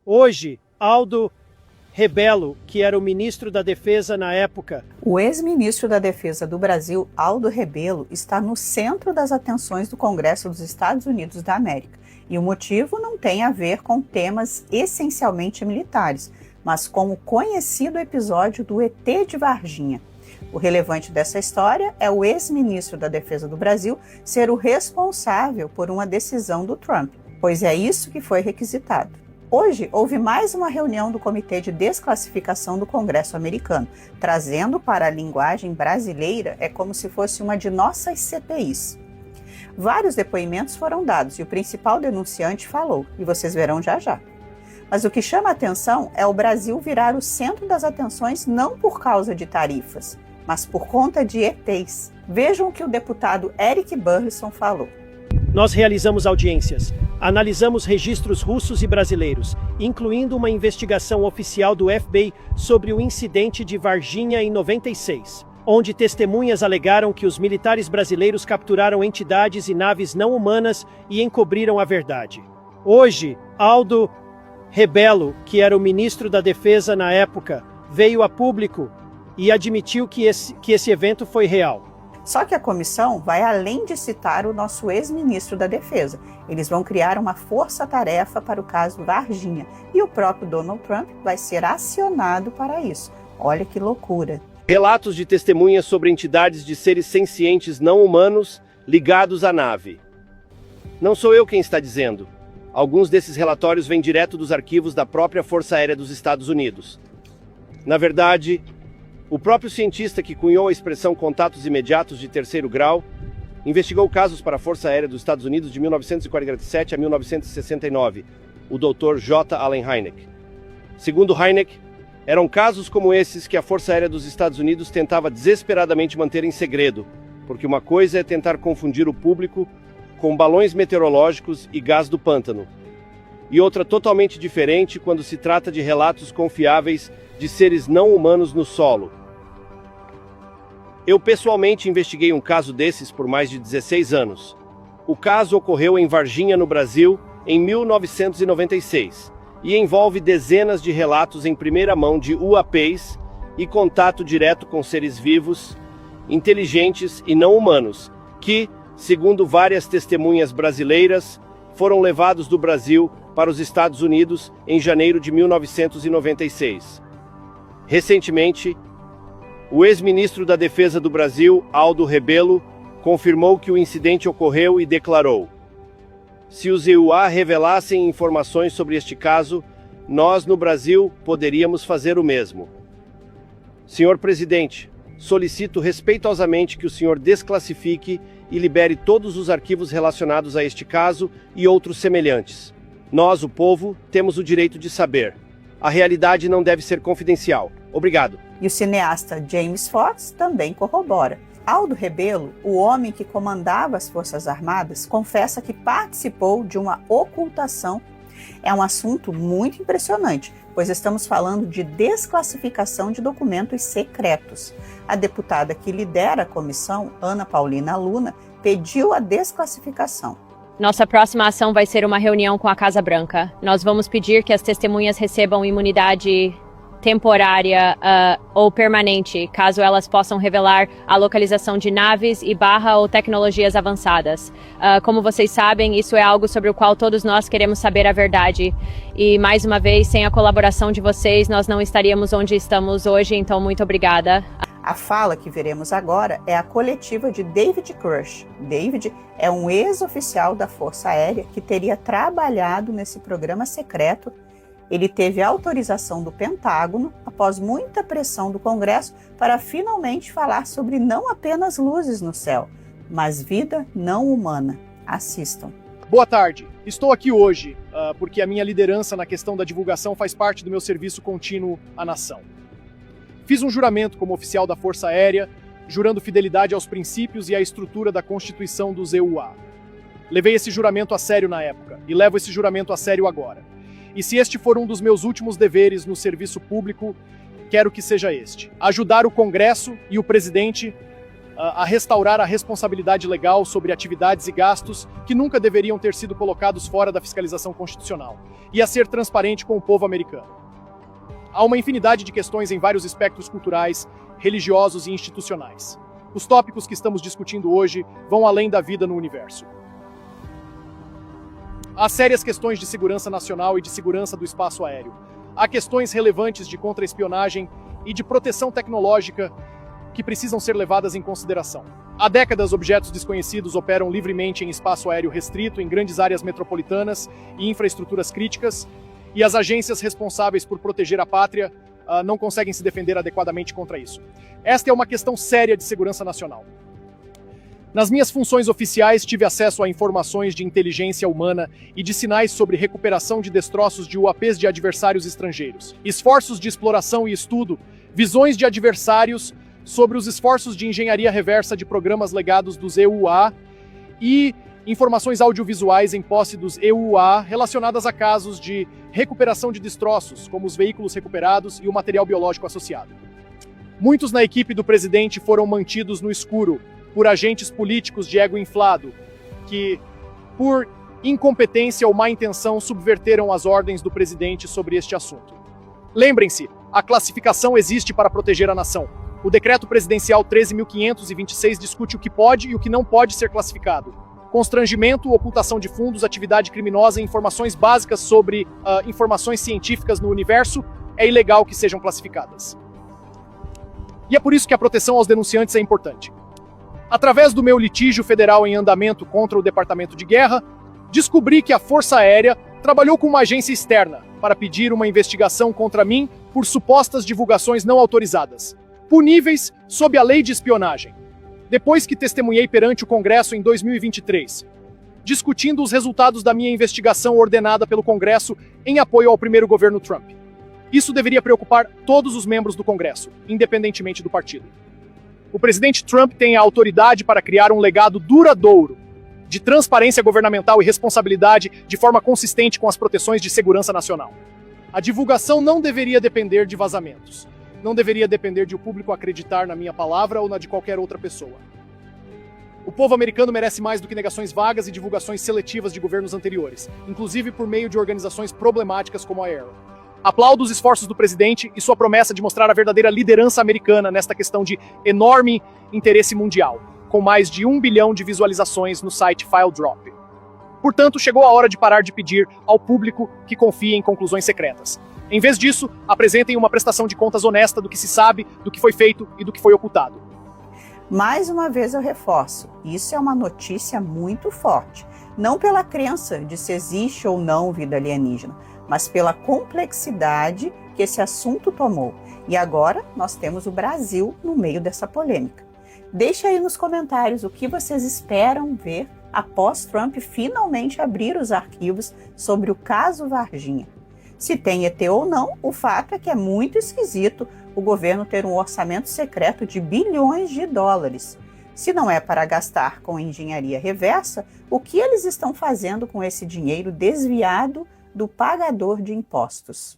Hoje, Aldo Rebelo, que era o ministro da Defesa na época. O ex-ministro da Defesa do Brasil, Aldo Rebelo, está no centro das atenções do Congresso dos Estados Unidos da América. E o motivo não tem a ver com temas essencialmente militares, mas com o conhecido episódio do ET de Varginha. O relevante dessa história é o ex-ministro da Defesa do Brasil ser o responsável por uma decisão do Trump, pois é isso que foi requisitado. Hoje, houve mais uma reunião do Comitê de Desclassificação do Congresso americano, trazendo para a linguagem brasileira como se fosse uma de nossas CPIs. Vários depoimentos foram dados e o principal denunciante falou, e vocês verão já já. Mas o que chama a atenção é o Brasil virar o centro das atenções não por causa de tarifas, mas por conta de ETs. Vejam o que o deputado Eric Burlison falou. Nós realizamos audiências, analisamos registros russos e brasileiros, incluindo uma investigação oficial do FBI sobre o incidente de Varginha em 96, onde testemunhas alegaram que os militares brasileiros capturaram entidades e naves não humanas e encobriram a verdade. Hoje, Aldo Rebelo, que era o ministro da Defesa na época, veio a público e admitiu que esse evento foi real. Só que a comissão vai além de citar o nosso ex-ministro da Defesa. Eles vão criar uma força-tarefa para o caso Varginha. E o próprio Donald Trump vai ser acionado para isso. Olha que loucura. Relatos de testemunhas sobre entidades de seres sencientes não humanos ligados à nave. Não sou eu quem está dizendo. Alguns desses relatórios vêm direto dos arquivos da própria Força Aérea dos Estados Unidos. Na verdade, o próprio cientista que cunhou a expressão contatos imediatos de terceiro grau investigou casos para a Força Aérea dos Estados Unidos de 1947 a 1969, o Dr. J. Allen Hynek. Segundo Hynek, eram casos como esses que a Força Aérea dos Estados Unidos tentava desesperadamente manter em segredo, porque uma coisa é tentar confundir o público com balões meteorológicos e gás do pântano, e outra totalmente diferente quando se trata de relatos confiáveis de seres não humanos no solo. Eu pessoalmente investiguei um caso desses por mais de 16 anos. O caso ocorreu em Varginha, no Brasil, em 1996, e envolve dezenas de relatos em primeira mão de UAPs e contato direto com seres vivos, inteligentes e não humanos, que, segundo várias testemunhas brasileiras, foram levados do Brasil para os Estados Unidos em janeiro de 1996. Recentemente, o ex-ministro da Defesa do Brasil, Aldo Rebelo, confirmou que o incidente ocorreu e declarou: se os EUA revelassem informações sobre este caso, nós no Brasil poderíamos fazer o mesmo. Senhor presidente, solicito respeitosamente que o senhor desclassifique e libere todos os arquivos relacionados a este caso e outros semelhantes. Nós, o povo, temos o direito de saber. A realidade não deve ser confidencial. Obrigado. E o cineasta James Fox também corrobora. Aldo Rebelo, o homem que comandava as Forças Armadas, confessa que participou de uma ocultação. É um assunto muito impressionante, pois estamos falando de desclassificação de documentos secretos. A deputada que lidera a comissão, Ana Paulina Luna, pediu a desclassificação. Nossa próxima ação vai ser uma reunião com a Casa Branca. Nós vamos pedir que as testemunhas recebam imunidade temporária ou permanente, caso elas possam revelar a localização de naves e ou tecnologias avançadas. Como vocês sabem, isso é algo sobre o qual todos nós queremos saber a verdade. E, mais uma vez, sem a colaboração de vocês, nós não estaríamos onde estamos hoje, então muito obrigada. A fala que veremos agora é a coletiva de David Grush. David é um ex-oficial da Força Aérea que teria trabalhado nesse programa secreto. Ele teve autorização do Pentágono, após muita pressão do Congresso, para finalmente falar sobre não apenas luzes no céu, mas vida não humana. Assistam. Boa tarde. Estou aqui hoje porque a minha liderança na questão da divulgação faz parte do meu serviço contínuo à nação. Fiz um juramento como oficial da Força Aérea, jurando fidelidade aos princípios e à estrutura da Constituição dos EUA. Levei esse juramento a sério na época e levo esse juramento a sério agora. E se este for um dos meus últimos deveres no serviço público, quero que seja este: ajudar o Congresso e o presidente a restaurar a responsabilidade legal sobre atividades e gastos que nunca deveriam ter sido colocados fora da fiscalização constitucional, e a ser transparente com o povo americano. Há uma infinidade de questões em vários espectros culturais, religiosos e institucionais. Os tópicos que estamos discutindo hoje vão além da vida no universo. Há sérias questões de segurança nacional e de segurança do espaço aéreo. Há questões relevantes de contra-espionagem e de proteção tecnológica que precisam ser levadas em consideração. Há décadas, objetos desconhecidos operam livremente em espaço aéreo restrito, em grandes áreas metropolitanas e infraestruturas críticas, e as agências responsáveis por proteger a pátria não conseguem se defender adequadamente contra isso. Esta é uma questão séria de segurança nacional. Nas minhas funções oficiais, tive acesso a informações de inteligência humana e de sinais sobre recuperação de destroços de UAPs de adversários estrangeiros, esforços de exploração e estudo, visões de adversários sobre os esforços de engenharia reversa de programas legados dos EUA e informações audiovisuais em posse dos EUA relacionadas a casos de recuperação de destroços, como os veículos recuperados e o material biológico associado. Muitos na equipe do presidente foram mantidos no escuro por agentes políticos de ego inflado, que, por incompetência ou má intenção, subverteram as ordens do presidente sobre este assunto. Lembrem-se, a classificação existe para proteger a nação. O Decreto Presidencial 13.526 discute o que pode e o que não pode ser classificado. Constrangimento, ocultação de fundos, atividade criminosa e informações básicas sobre informações científicas no universo é ilegal que sejam classificadas. E é por isso que a proteção aos denunciantes é importante. Através do meu litígio federal em andamento contra o Departamento de Guerra, descobri que a Força Aérea trabalhou com uma agência externa para pedir uma investigação contra mim por supostas divulgações não autorizadas, puníveis sob a lei de espionagem, depois que testemunhei perante o Congresso em 2023, discutindo os resultados da minha investigação ordenada pelo Congresso em apoio ao primeiro governo Trump. Isso deveria preocupar todos os membros do Congresso, independentemente do partido. O presidente Trump tem a autoridade para criar um legado duradouro de transparência governamental e responsabilidade de forma consistente com as proteções de segurança nacional. A divulgação não deveria depender de vazamentos. Não deveria depender de o público acreditar na minha palavra ou na de qualquer outra pessoa. O povo americano merece mais do que negações vagas e divulgações seletivas de governos anteriores, inclusive por meio de organizações problemáticas como a Aero. Aplaudo os esforços do presidente e sua promessa de mostrar a verdadeira liderança americana nesta questão de enorme interesse mundial, com mais de 1 bilhão de visualizações no site FileDrop. Portanto, chegou a hora de parar de pedir ao público que confie em conclusões secretas. Em vez disso, apresentem uma prestação de contas honesta do que se sabe, do que foi feito e do que foi ocultado. Mais uma vez eu reforço, isso é uma notícia muito forte, não pela crença de se existe ou não vida alienígena, mas pela complexidade que esse assunto tomou. E agora nós temos o Brasil no meio dessa polêmica. Deixe aí nos comentários o que vocês esperam ver após Trump finalmente abrir os arquivos sobre o caso Varginha. Se tem ET ou não, o fato é que é muito esquisito o governo ter um orçamento secreto de bilhões de dólares. Se não é para gastar com engenharia reversa, o que eles estão fazendo com esse dinheiro desviado do pagador de impostos?